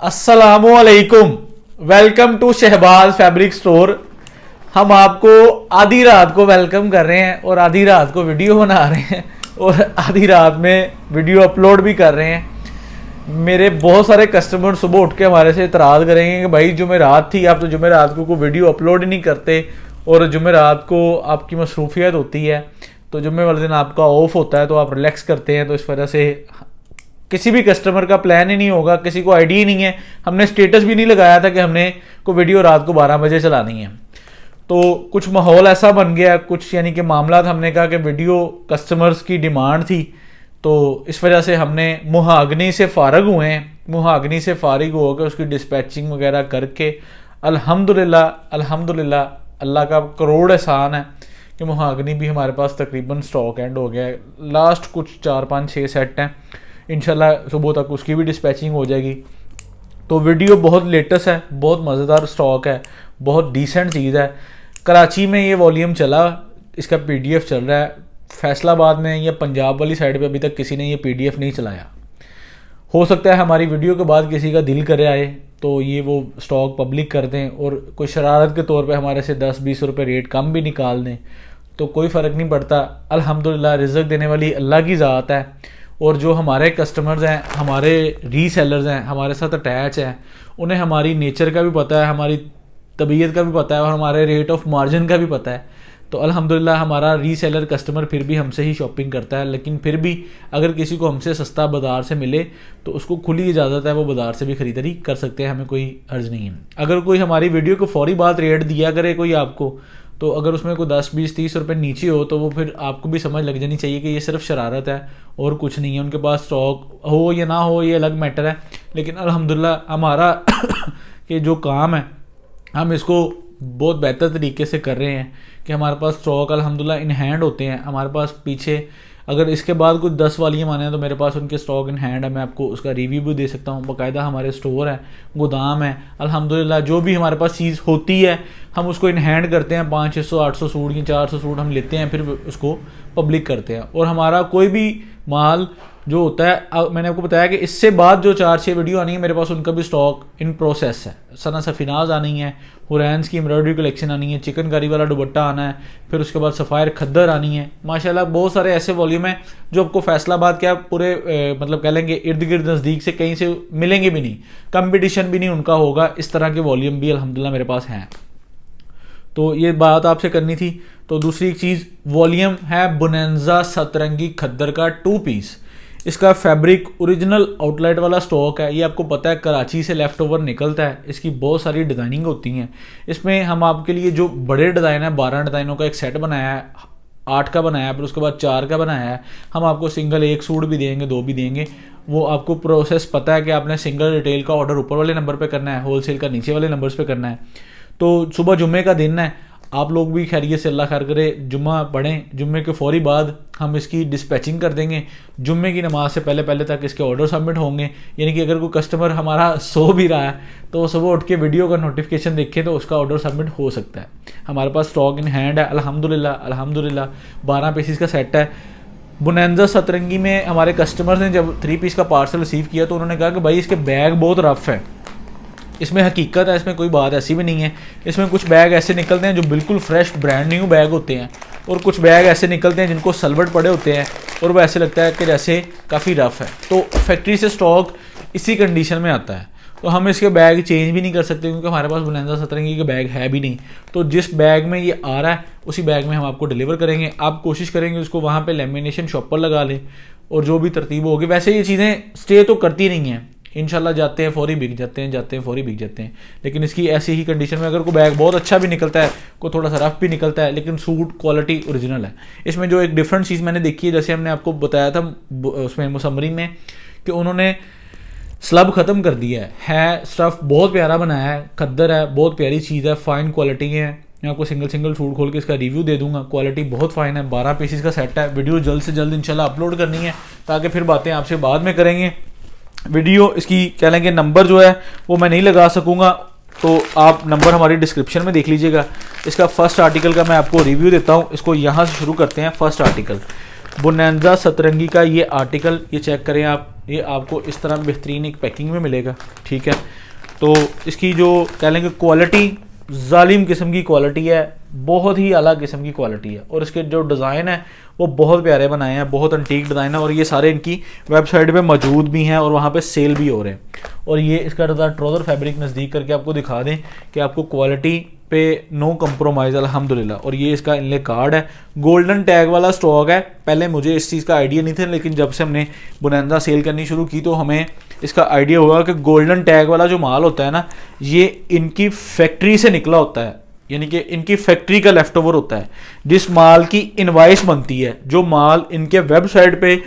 अस्सलामुअलैकुम, welcome to Shahbaz fabric store. हम आपको आधी रात को वेलकम कर रहे हैं और आधी रात को वीडियो बना रहे हैं और आधी रात में वीडियो अपलोड भी कर रहे हैं। मेरे बहुत सारे कस्टमर सुबह उठ के हमारे से इतराज़ करेंगे कि भाई जुमेरात थी, आप तो जुमेरात को वीडियो अपलोड ही नहीं करते और जुमेरात को आपकी मसरूफियत होती है, तो जुम्मे वाले दिन आपका ऑफ होता है तो आप रिलैक्स करते हैं। तो इस वजह से किसी भी कस्टमर का प्लान ही नहीं होगा, किसी को आइडिया ही नहीं है। हमने स्टेटस भी नहीं लगाया था कि हमने को वीडियो रात को 12 बजे चलानी है। तो कुछ माहौल ऐसा बन गया, कुछ यानी कि मामला हमने कहा कि वीडियो कस्टमर्स की डिमांड थी, तो इस वजह से हमने मुहागनी से फ़ारग हुए हैं। मुहागनी से फ़ारिग होकर उसकी डिस्पैचिंग वगैरह करके अल्हम्दुलिल्लाह अल्लाह का करोड़ एहसान है कि मुहागनी भी हमारे पास तकरीबन स्टॉक एंड हो गया है। लास्ट कुछ 4-5-6 सेट हैं, इंशाल्लाह सुबह तक उसकी भी डिस्पैचिंग हो जाएगी। तो वीडियो बहुत लेटेस्ट है, बहुत मज़ेदार स्टॉक है, बहुत डिसेंट चीज़ है। कराची में ये वॉल्यूम चला, इसका पीडीएफ चल रहा है। फैसलाबाद में या पंजाब वाली साइड पे अभी तक किसी ने ये पीडीएफ नहीं चलाया। हो सकता है हमारी वीडियो के बाद किसी का दिल करे आए तो ये वो स्टॉक पब्लिक कर दें और कोई शरारत के तौर पे हमारे से 10-20 रुपये रेट कम भी निकाल दें, तो कोई फ़र्क नहीं पड़ता। अल्हम्दुलिल्लाह रिज़्क़ देने वाली अल्लाह की ज़ात है। और जो हमारे कस्टमर्स हैं, हमारे रीसेलर्स हैं, हमारे साथ अटैच हैं, उन्हें हमारी नेचर का भी पता है, हमारी तबीयत का भी पता है और हमारे रेट ऑफ मार्जिन का भी पता है। तो अल्हम्दुलिल्लाह हमारा रीसेलर कस्टमर फिर भी हमसे ही शॉपिंग करता है। लेकिन फिर भी अगर किसी को हमसे सस्ता बाज़ार से मिले तो उसको खुली इजाज़त है, वो बाज़ार से भी ख़रीदारी कर सकते हैं, हमें कोई अर्ज नहीं है। अगर कोई हमारी वीडियो को फौरी बात रेट दिया करे कोई आपको, तो अगर उसमें कोई 10-20-30 रुपये नीचे हो तो वो फिर आपको भी समझ लग जानी चाहिए कि ये सिर्फ शरारत है और कुछ नहीं है। उनके पास स्टॉक हो या ना हो ये अलग मैटर है, लेकिन अल्हम्दुलिल्लाह हमारा कि जो काम है हम इसको बहुत बेहतर तरीके से कर रहे हैं कि हमारे पास स्टॉक अल्हम्दुलिल्लाह इन हैंड होते हैं। हमारे पास पीछे अगर इसके बाद कुछ 10 वालियाँ आने हैं तो मेरे पास उनके स्टॉक इन हैंड है, मैं आपको उसका रिव्यू भी दे सकता हूँ। बाकायदा हमारे स्टोर है, गोदाम है। अल्हम्दुलिल्लाह जो भी हमारे पास चीज़ होती है हम उसको इन हैंड करते हैं। 500-600-800 सूट या 400 सूट हम लेते हैं, फिर उसको पब्लिक करते हैं। और हमारा कोई भी माल जो होता है, मैंने आपको बताया कि इससे बाद जो 4-6 वीडियो आनी है मेरे पास, उनका भी स्टॉक इन प्रोसेस है। सना सफिनाज आनी है, हुरैन्स की एम्ब्रॉयडरी कलेक्शन आनी है, चिकनकारी वाला दुपट्टा आना है, फिर उसके बाद सफ़ायर खद्दर आनी है। माशाल्लाह बहुत सारे ऐसे वॉल्यूम हैं जो आपको फैसलाबाद क्या पूरे मतलब कह लेंगे इर्द गिर्द नज़दीक से कहीं से मिलेंगे भी नहीं, कंपटीशन भी नहीं उनका होगा। इस तरह के वॉल्यूम भी अल्हम्दुलिल्लाह मेरे पास हैं। तो ये बात आपसे करनी थी। तो दूसरी एक चीज़, वॉल्यूम है बोनेंजा सतरंगी खद्दर का 2 पीस। इसका फैब्रिक ओरिजिनल आउटलेट वाला स्टॉक है। ये आपको पता है कराची से लेफ़्ट ओवर निकलता है। इसकी बहुत सारी डिज़ाइनिंग होती हैं। इसमें हम आपके लिए जो बड़े डिज़ाइन है, 12 डिज़ाइनों का एक सेट बनाया है, 8 का बनाया है, फिर उसके बाद 4 का बनाया है। हम आपको सिंगल 1 सूट भी देंगे, 2 भी देंगे। वो आपको प्रोसेस पता है कि आपने सिंगल रिटेल का ऑर्डर ऊपर वाले नंबर पर करना है, होलसेल का नीचे वाले नंबर्स पर करना है। तो सुबह जुम्मे का दिन है, आप लोग भी खैरियत से अल्लाह खैर करे, जुम्मा पढ़ें। जुम्मे के फौरी बाद हम इसकी डिस्पैचिंग कर देंगे। जुम्मे की नमाज से पहले पहले तक इसके ऑर्डर सबमिट होंगे। यानी कि अगर कोई कस्टमर हमारा सो भी रहा है तो वो सुबह उठ के वीडियो का नोटिफिकेशन देखे तो उसका ऑर्डर सबमिट हो सकता है। हमारे पास स्टॉक इन हैंड है अल्हम्दुलिल्लाह 12 पीसेस का सेट है। बोनेंजा सतरंगी में हमारे कस्टमर्स ने जब 3 पीस का पार्सल रिसीव किया तो उन्होंने कहा कि भाई इसके बैग बहुत रफ़ है। इसमें हकीकत है, इसमें कोई बात ऐसी भी नहीं है। इसमें कुछ बैग ऐसे निकलते हैं जो बिल्कुल फ्रेश ब्रांड न्यू बैग होते हैं और कुछ बैग ऐसे निकलते हैं जिनको सलवट पड़े होते हैं और वो ऐसे लगता है कि जैसे काफ़ी रफ़ है। तो फैक्ट्री से स्टॉक इसी कंडीशन में आता है, तो हम इसके बैग चेंज भी नहीं कर सकते क्योंकि हमारे पास बोनेंजा सतरंगी के बैग है भी नहीं। तो जिस बैग में ये आ रहा है उसी बैग में हम आपको डिलीवर करेंगे। आप कोशिश करेंगे उसको वहाँ पे लेमिनेशन शॉप पर लगा लें और जो भी तरतीब होगी। वैसे ये चीज़ें स्टे तो करती नहीं हैं, इंशाल्लाह जाते हैं फौरी बिक जाते हैं, जाते हैं फौरी बिक जाते हैं। लेकिन इसकी ऐसी ही कंडीशन में अगर कोई बैग बहुत अच्छा भी निकलता है, कोई थोड़ा सा रफ भी निकलता है, लेकिन सूट क्वालिटी ओरिजिनल है। इसमें जो एक डिफरेंट चीज़ मैंने देखी है, जैसे हमने आपको बताया था उसमें मुसम्मरी में, कि उन्होंने स्लब ख़त्म कर दिया है। स्टफ़ बहुत प्यारा बनाया है, खद्दर है, बहुत प्यारी चीज़ है, फ़ाइन क्वालिटी है। मैं आपको सिंगल सूट खोल के इसका रिव्यू दे दूंगा। क्वालिटी बहुत फ़ाइन है। 12 पीसेस का सेट है। वीडियो जल्द से जल्द इंशाल्लाह अपलोड करनी है ताकि फिर बातें आपसे बाद में करेंगे। वीडियो इसकी कह लेंगे नंबर जो है वो मैं नहीं लगा सकूँगा, तो आप नंबर हमारी डिस्क्रिप्शन में देख लीजिएगा। इसका फर्स्ट आर्टिकल का मैं आपको रिव्यू देता हूँ। इसको यहाँ से शुरू करते हैं। फर्स्ट आर्टिकल बोनांजा सतरंगी का ये आर्टिकल, ये चेक करें आप, ये आपको इस तरह बेहतरीन एक पैकिंग में मिलेगा, ठीक है। तो इसकी जो कह लेंगे क्वालिटी जालिम किस्म की क्वालिटी है, बहुत ही अलग किस्म की क्वालिटी है। और इसके जो डिज़ाइन है वो बहुत प्यारे बनाए हैं, बहुत अंटीक डिज़ाइन है। और ये सारे इनकी वेबसाइट पे मौजूद भी हैं और वहाँ पे सेल भी हो रहे हैं। और ये इसका ट्राउज़र फैब्रिक नज़दीक करके आपको दिखा दें कि आपको क्वालिटी पे नो कंप्रोमाइज़ अल्हम्दुलिल्लाह। और ये इसका इनले कार्ड है, गोल्डन टैग वाला स्टॉक है। पहले मुझे इस चीज़ का आइडिया नहीं था, लेकिन जब से हमने बोनांजा सेल करनी शुरू की तो हमें इसका आइडिया हुआ कि गोल्डन टैग वाला जो माल होता है ना, ये इनकी फैक्ट्री से निकला होता है, यानी कि इनकी फैक्ट्री का लेफ्ट ओवर होता है। जिस माल की इनवाइस बनती है, जो माल इनके वेबसाइट पे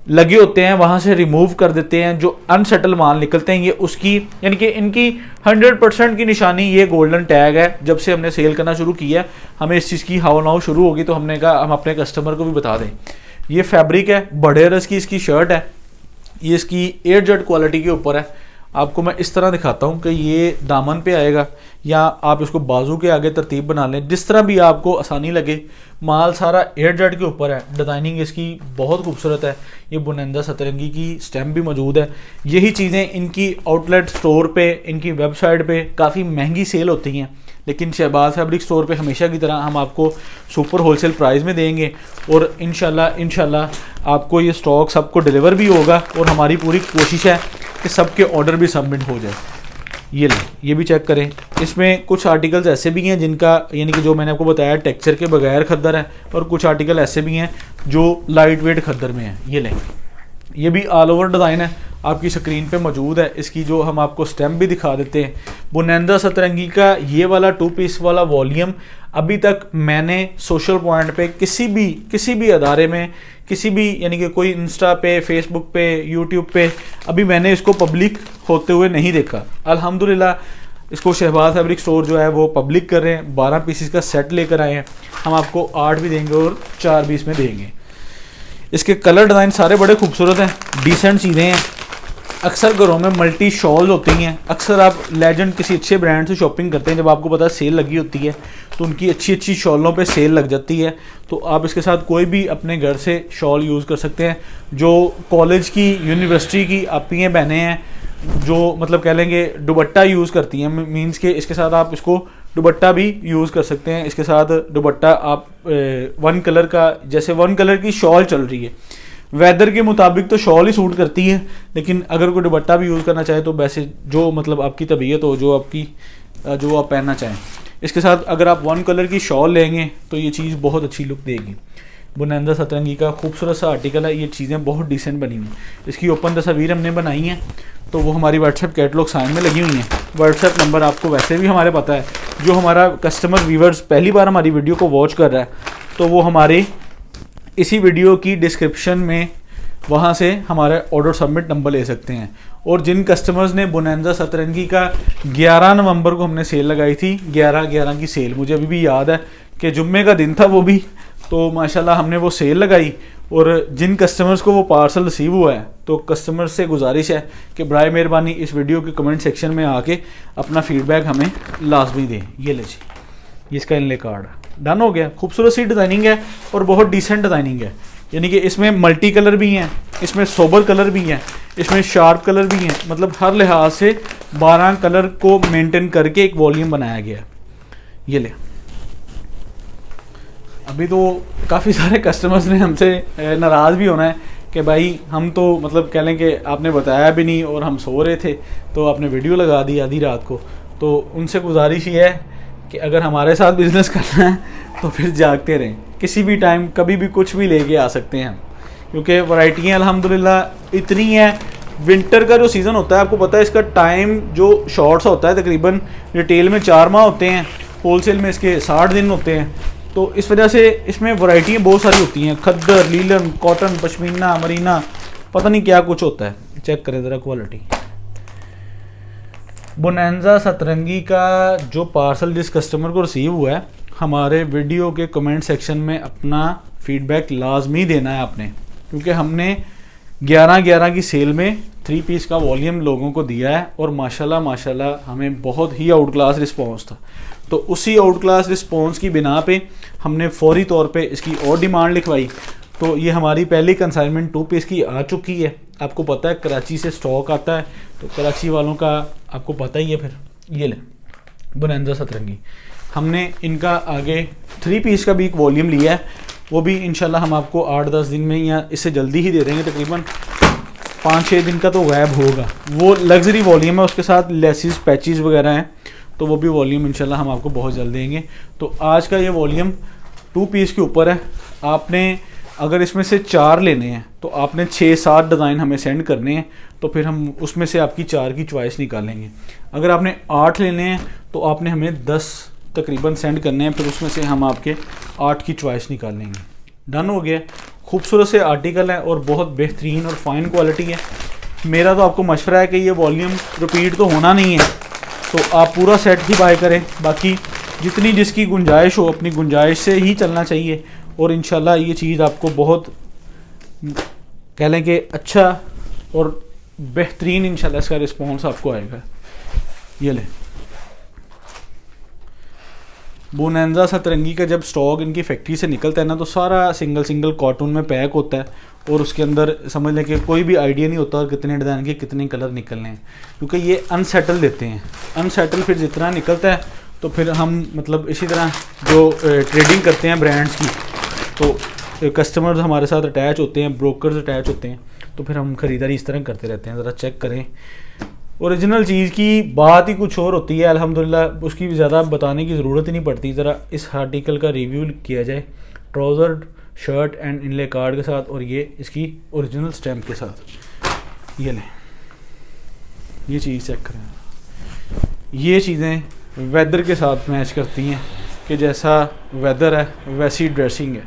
लगे होते हैं वहाँ से रिमूव कर देते हैं, जो अनसेटल माल निकलते हैं ये उसकी, यानी कि इनकी 100% की निशानी ये गोल्डन टैग है। जब से हमने सेल करना शुरू किया हमें इस चीज़ की हाव नाव शुरू होगी, तो हमने कहा हम अपने कस्टमर को भी बता दें। ये फैब्रिक है, बड़े रस की इसकी शर्ट है, ये इसकी एयर जेट क्वालिटी के ऊपर है। आपको मैं इस तरह दिखाता हूँ कि ये दामन पे आएगा, या आप इसको बाजू के आगे तरतीब बना लें, जिस तरह भी आपको आसानी लगे। माल सारा एयर जेट के ऊपर है, डिज़ाइनिंग इसकी बहुत खूबसूरत है। ये बोनांजा सतरंगी की स्टैम्प भी मौजूद है। यही चीज़ें इनकी आउटलेट स्टोर पे, इनकी वेबसाइट पे काफ़ी महंगी सेल होती हैं, लेकिन शहबाज फैब्रिक स्टोर पे हमेशा की तरह हम आपको सुपर होलसेल प्राइस में देंगे। और इंशाल्लाह आपको ये स्टॉक सबको डिलीवर भी होगा, और हमारी पूरी कोशिश है कि सबके ऑर्डर भी सबमिट हो जाए। ये लें, ये भी चेक करें। इसमें कुछ आर्टिकल्स ऐसे भी हैं जिनका, यानी कि जो मैंने आपको बताया टेक्सचर के बगैर खद्दर है, और कुछ आर्टिकल ऐसे भी हैं जो लाइट वेट खद्दर में है। ये लें, ये भी ऑल ओवर डिज़ाइन है, आपकी स्क्रीन पे मौजूद है। इसकी जो हम आपको स्टैम्प भी दिखा देते हैं। बोनांजा सतरंगी का ये वाला 2 पीस वाला वॉल्यूम अभी तक मैंने सोशल पॉइंट पे किसी भी अदारे में, किसी भी, यानी कि कोई इंस्टा पे, फेसबुक पे, यूट्यूब पे अभी मैंने इसको पब्लिक होते हुए नहीं देखा। अल्हम्दुलिल्लाह इसको शहबाज फैब्रिक स्टोर जो है वो पब्लिक कर रहे हैं। 12 पीसेस का सेट लेकर आए हैं, हम आपको 8 भी देंगे और 4 भी इसमें देंगे। इसके कलर डिज़ाइन सारे बड़े खूबसूरत हैं, डिसेंट चीज़ें हैं। अक्सर घरों में मल्टी शॉल होती हैं। अक्सर आप लेजेंड किसी अच्छे ब्रांड से शॉपिंग करते हैं, जब आपको पता है सेल लगी होती है तो उनकी अच्छी शॉलों पे सेल लग जाती है। तो आप इसके साथ कोई भी अपने घर से शॉल यूज़ कर सकते हैं। जो कॉलेज की, यूनिवर्सिटी की आपकी बहनें हैं, जो मतलब कह लेंगे दुपट्टा यूज़ करती हैं, मीन्स के इसके साथ आप इसको दुपट्टा भी यूज़ कर सकते हैं। इसके साथ दुपट्टा आप 1 कलर का, जैसे 1 कलर की शॉल चल रही है, वेदर के मुताबिक तो शॉल ही सूट करती है, लेकिन अगर कोई दुपट्टा भी यूज़ करना चाहे तो वैसे जो मतलब आपकी तबीयत हो, जो आप पहनना चाहें। इसके साथ अगर आप 1 कलर की शॉल लेंगे तो ये चीज़ बहुत अच्छी लुक देगी। बोनांजा सतरंगी का खूबसूरत सा आर्टिकल है, ये चीज़ें बहुत डिसेंट बनी हुई हैं। इसकी ओपन तस्वीर हमने बनाई है, तो वो हमारी व्हाट्सएप कैटलॉग साइन में लगी हुई हैं। व्हाट्सएप नंबर आपको वैसे भी हमारे पता है। जो हमारा कस्टमर व्यूवर्स पहली बार हमारी वीडियो को वॉच कर रहा है, तो वो हमारे इसी वीडियो की डिस्क्रिप्शन में वहाँ से हमारे ऑर्डर सबमिट नंबर ले सकते हैं। और जिन कस्टमर्स ने बोनांजा सतरंगी का 11 नवंबर को हमने सेल लगाई थी, 11/11 की सेल, मुझे अभी भी याद है कि जुम्मे का दिन था वो भी, तो माशाल्लाह हमने वो सेल लगाई। और जिन कस्टमर्स को वो पार्सल रिसीव हुआ है, तो कस्टमर्स से गुजारिश है कि बराए मेहरबानी इस वीडियो के कमेंट सेक्शन में आके अपना फीडबैक हमें लाजमी दें। ये ले जी, ये इसका इनले कार्ड डन हो गया। खूबसूरत सी डिज़ाइनिंग है और बहुत डिसेंट डिज़ाइनिंग है, यानी कि इसमें मल्टी कलर भी हैं, इसमें सोबर कलर भी हैं, इसमें शार्प कलर भी हैं। मतलब हर लिहाज से 12 कलर को मेंटेन करके एक वॉल्यूम बनाया गया। ये ले, अभी तो काफ़ी सारे कस्टमर्स ने हमसे नाराज़ भी होना है कि भाई हम तो मतलब कह लें कि आपने बताया भी नहीं और हम सो रहे थे, तो आपने वीडियो लगा दी आधी रात को। तो उनसे गुजारिश ये है कि अगर हमारे साथ बिज़नेस करना है तो फिर जागते रहें, किसी भी टाइम कभी भी कुछ भी लेके आ सकते हैं हम, क्योंकि वैरायटियाँ अल्हम्दुलिल्लाह इतनी हैं। विंटर का जो सीज़न होता है आपको पता है, इसका टाइम जो शॉर्ट्स होता है, तकरीबन रिटेल में 4 माह होते हैं, होलसेल में इसके 60 दिन होते हैं। तो इस वजह से इसमें वैरायटियाँ बहुत सारी होती हैं, खद्दर, लीलन, कॉटन, पश्मीना, मरीना, पता नहीं क्या कुछ होता है। चेक करें ज़रा क्वालिटी। बोनांजा सतरंगी का जो पार्सल जिस कस्टमर को रिसीव हुआ है, हमारे वीडियो के कमेंट सेक्शन में अपना फीडबैक लाजमी देना है आपने, क्योंकि हमने 11/11 की सेल में 3 पीस का वॉल्यूम लोगों को दिया है और माशाल्लाह हमें बहुत ही आउट क्लास रिस्पॉन्स था। तो उसी आउट क्लास रिस्पॉन्स की बिना पे हमने फौरी तौर पे इसकी और डिमांड लिखवाई तो ये हमारी पहली कंसाइनमेंट 2 पीस की आ चुकी है। आपको पता है कराची से स्टॉक आता है, तो कराची वालों का आपको पता ही है। फिर ये ले बोनांजा सतरंगी, हमने इनका आगे 3 पीस का भी एक वॉल्यूम लिया है, वो भी इंशाल्लाह हम आपको 8-10 दिन में या इससे जल्दी ही दे देंगे। तकरीबन 5-6 दिन का तो गायब होगा। वो लग्जरी वॉल्यूम है, उसके साथ लेसिस पैचेस वगैरह हैं, तो वो भी वॉल्यूम इंशाल्लाह हम आपको बहुत जल्द देंगे। तो आज का ये वॉल्यूम 2 पीस के ऊपर है। आपने अगर इसमें से 4 लेने हैं तो आपने 6-7 डिज़ाइन हमें सेंड करने हैं, तो फिर हम उसमें से आपकी 4 की चॉइस निकालेंगे। अगर आपने 8 लेने हैं तो आपने हमें 10 तकरीबन सेंड करने हैं, फिर उसमें से हम आपके 8 की चॉइस निकालेंगे। डन हो गया। खूबसूरत से आर्टिकल है और बहुत बेहतरीन और फाइन क्वालिटी है। मेरा तो आपको मशवरा है कि ये वॉल्यूम रिपीट तो होना नहीं है, तो आप पूरा सेट ही बाय करें। बाकी जितनी जिसकी गुंजाइश हो, अपनी गुंजाइश से ही चलना चाहिए, और इंशाल्लाह ये चीज़ आपको बहुत कह लें कि अच्छा और बेहतरीन इंशाल्लाह इसका रिस्पॉन्स आपको आएगा। ये ले बोनांजा सतरंगी का जब स्टॉक इनकी फैक्ट्री से निकलता है ना, तो सारा सिंगल कॉटन में पैक होता है, और उसके अंदर समझ लें कि कोई भी आइडिया नहीं होता कितने डिज़ाइन के कितने कलर निकलने हैं, क्योंकि ये अनसेटल देते हैं। अनसेटल फिर जितना निकलता है तो फिर हम मतलब इसी तरह जो ट्रेडिंग करते हैं ब्रांड्स की, तो कस्टमर्स हमारे साथ अटैच होते हैं, ब्रोकर्स अटैच होते हैं, तो फिर हम ख़रीदारी इस तरह करते रहते हैं। ज़रा चेक करें, ओरिजिनल चीज़ की बात ही कुछ और होती है अल्हम्दुलिल्लाह, उसकी ज़्यादा बताने की ज़रूरत ही नहीं पड़ती। ज़रा इस आर्टिकल का रिव्यू किया जाए, trouser shirt and inlay card के साथ, और ये इसकी ओरिजिनल स्टैम्प के साथ। ये लें, ये चीज़ चेक करें। ये चीज़ें वेदर के साथ मैच करती हैं कि जैसा वेदर है वैसी ड्रेसिंग है।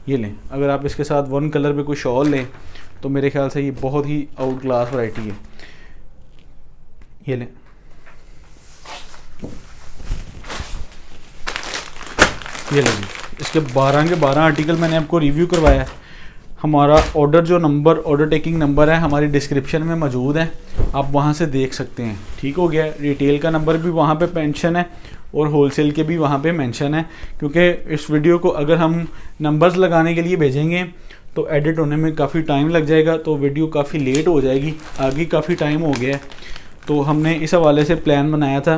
ये लें, अगर आप इसके साथ 1 कलर पे कोई शॉल लें तो मेरे ख्याल से ये बहुत ही आउट क्लास वैरायटी है। ये लें, ये लें, इसके 12 के 12 आर्टिकल मैंने आपको रिव्यू करवाया है। हमारा ऑर्डर जो नंबर, ऑर्डर टेकिंग नंबर है, हमारी डिस्क्रिप्शन में मौजूद है, आप वहाँ से देख सकते हैं। ठीक हो गया। रिटेल का नंबर भी वहाँ पे मेंशन है और होलसेल के भी वहाँ पे मेंशन है, क्योंकि इस वीडियो को अगर हम नंबर्स लगाने के लिए भेजेंगे तो एडिट होने में काफ़ी टाइम लग जाएगा, तो वीडियो काफ़ी लेट हो जाएगी। आगे काफ़ी टाइम हो गया है, तो हमने इस हवाले से प्लान बनाया था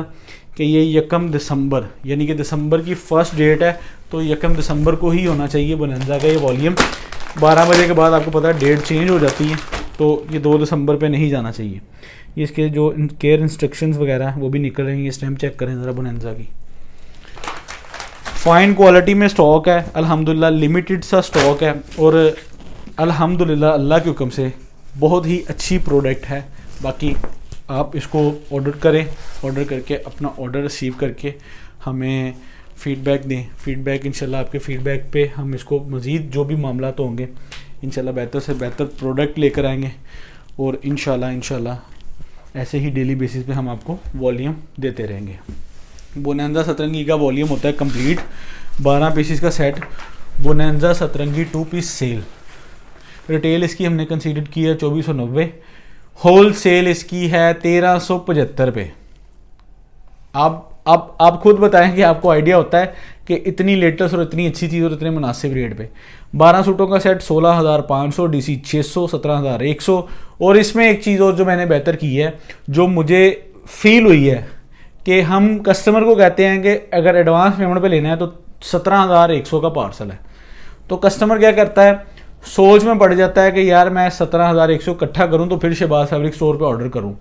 कि ये 1 दिसंबर यानी कि दिसंबर की फर्स्ट डेट है, तो 1 दिसंबर को ही होना चाहिए बोनांजा का ये वॉल्यूम। 12 बजे के बाद आपको पता है डेट चेंज हो जाती है, तो ये 2 दिसंबर पे नहीं जाना चाहिए। ये इसके जो केयर इंस्ट्रक्शंस वगैरह वो भी निकल रही हैं। स्टैम्प चेक करें ज़रा बोनांजा की। फ़ाइन क्वालिटी में स्टॉक है अल्हम्दुलिल्लाह, लिमिटेड सा स्टॉक है, और अल्हम्दुलिल्लाह अल्लाह के हुक्म से बहुत ही अच्छी प्रोडक्ट है। बाकी आप इसको ऑर्डर करें, ऑर्डर करके अपना ऑर्डर रिसीव करके हमें फ़ीडबैक दें। फ़ीडबैक इंशाल्लाह आपके फ़ीडबैक पे हम इसको मज़ीद जो भी मामला तो होंगे इंशाल्लाह बेहतर से बेहतर प्रोडक्ट लेकर आएंगे, और इंशाल्लाह ऐसे ही डेली बेसिस पे हम आपको वॉल्यूम देते रहेंगे। बोनांजा सतरंगी का वॉल्यूम होता है कंप्लीट 12 पीसेस का सेट। बोनांजा सतरंगी 2 पीस सेल, रिटेल इसकी हमने कंसीडर की है 2490, होल सेल इसकी है 1375 पे। आप खुद बताएं कि आपको आइडिया होता है कि इतनी लेटेस्ट और इतनी अच्छी चीज़ और इतने मुनासिब रेट पे 12 सूटों का सेट 16,500, DC 600, 17,100। और इसमें एक चीज़ और जो मैंने बेहतर की है, जो मुझे फील हुई है कि हम कस्टमर को कहते हैं कि अगर एडवांस पेमेंट पे लेना है तो 17,100 का पार्सल है, तो कस्टमर क्या करता है, सोच में पड़ जाता है कि यार मैं 17,100 इकट्ठा करूं तो फिर शहबाज फैब्रिक स्टोर पे ऑर्डर करूं।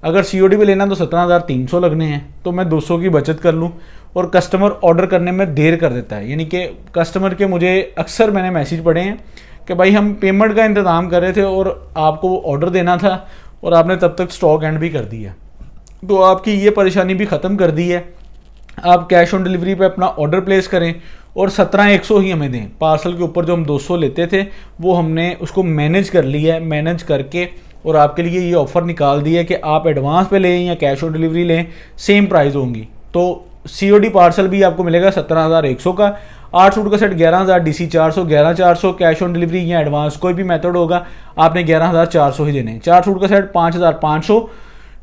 अगर COD पे लेना तो 17,300 लगने हैं, तो मैं 200 की बचत कर लूं, और कस्टमर ऑर्डर करने में देर कर देता है। यानी कि कस्टमर के मुझे अक्सर मैंने मैसेज पढ़े हैं कि भाई हम पेमेंट का इंतज़ाम कर रहे थे और आपको ऑर्डर देना था और आपने तब तक स्टॉक एंड भी कर दिया, तो आपकी ये परेशानी भी ख़त्म कर दी है। आप कैश ऑन डिलीवरी पे अपना ऑर्डर प्लेस करें और 17,100 ही हमें दें। पार्सल के ऊपर जो हम 200 लेते थे वो हमने उसको मैनेज कर लिया है, मैनेज करके और आपके लिए ये ऑफ़र निकाल दिया है कि आप एडवांस पे लें या कैश ऑन डिलीवरी लें, सेम प्राइस होंगी। तो COD पार्सल भी आपको मिलेगा 17,100 का। 8 सूट का set 11,000, DC 400, 11,400, cash on delivery या एडवांस कोई भी मेथड होगा आपने 11,400 ही देने। 4 सूट का set 5,500,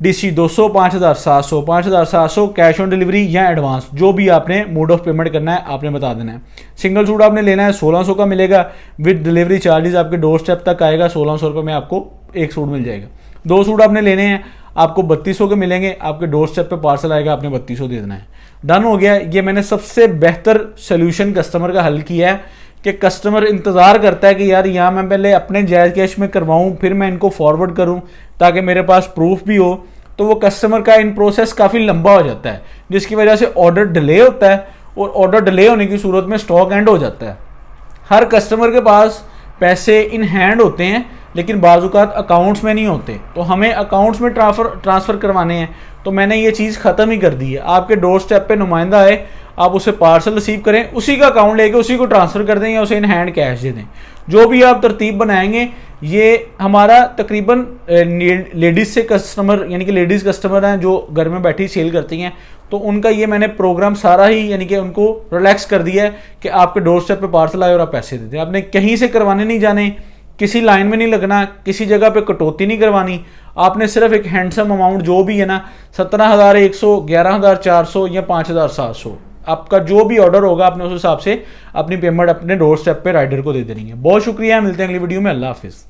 DC 200, 5700, 5700 cash on delivery या एडवांस, जो भी आपने मोड ऑफ पेमेंट करना है आपने बता देना है। सिंगल सूट आपने लेना है 1600 का मिलेगा, विद डिलीवरी चार्जेस आपके डोर स्टेप तक आएगा, 1600 रुपये में आपको एक सूट मिल जाएगा। 2 सूट आपने लेने हैं, आपको 3200 के मिलेंगे, आपके डोर स्टेप पे पार्सल आएगा, आपने 3200 दे देना है। डन हो गया। ये मैंने सबसे बेहतर सोल्यूशन कस्टमर का हल किया है कि कस्टमर इंतज़ार करता है कि यार यहाँ मैं पहले अपने जायज़ कैश में करवाऊँ, फिर मैं इनको फॉरवर्ड करूँ ताकि मेरे पास प्रूफ भी हो। तो वो कस्टमर का इन प्रोसेस काफ़ी लंबा हो जाता है, जिसकी वजह से ऑर्डर डिले होता है, और ऑर्डर डिले होने की सूरत में स्टॉक एंड हो जाता है। हर कस्टमर के पास पैसे इन हैंड होते हैं, लेकिन बाज़-औक़ात अकाउंट्स में नहीं होते, तो हमें अकाउंट्स में ट्रांसफ़र करवाने हैं। तो मैंने ये चीज़ ख़त्म ही कर दी है। आपके डोर स्टेप पे नुमाइंदा आए, आप उसे पार्सल रिसीव करें, उसी का अकाउंट लेके उसी को ट्रांसफ़र कर दें या उसे इन हैंड कैश दे दें। जो भी आप तरतीब बनाएंगे, ये हमारा तकरीबन लेडीज़ से कस्टमर, यानी कि लेडीज़ कस्टमर हैं जो घर में बैठी सेल करती हैं, तो उनका ये मैंने प्रोग्राम सारा ही यानी कि उनको रिलैक्स कर दिया है कि आपके डोर स्टेप पे पार्सल आए और आप पैसे दे दें। आपने कहीं से करवाने नहीं जाने, किसी लाइन में नहीं लगना, किसी जगह पे कटौती नहीं करवानी। आपने सिर्फ एक हैंडसम अमाउंट जो भी है ना, 17,100, 11,400 या 5,700, आपका जो भी ऑर्डर होगा आपने उस हिसाब से अपनी पेमेंट अपने डोर स्टेप पे राइडर को दे देनी है। बहुत शुक्रिया, मिलते हैं अगली वीडियो में। अल्लाह हाफिज़।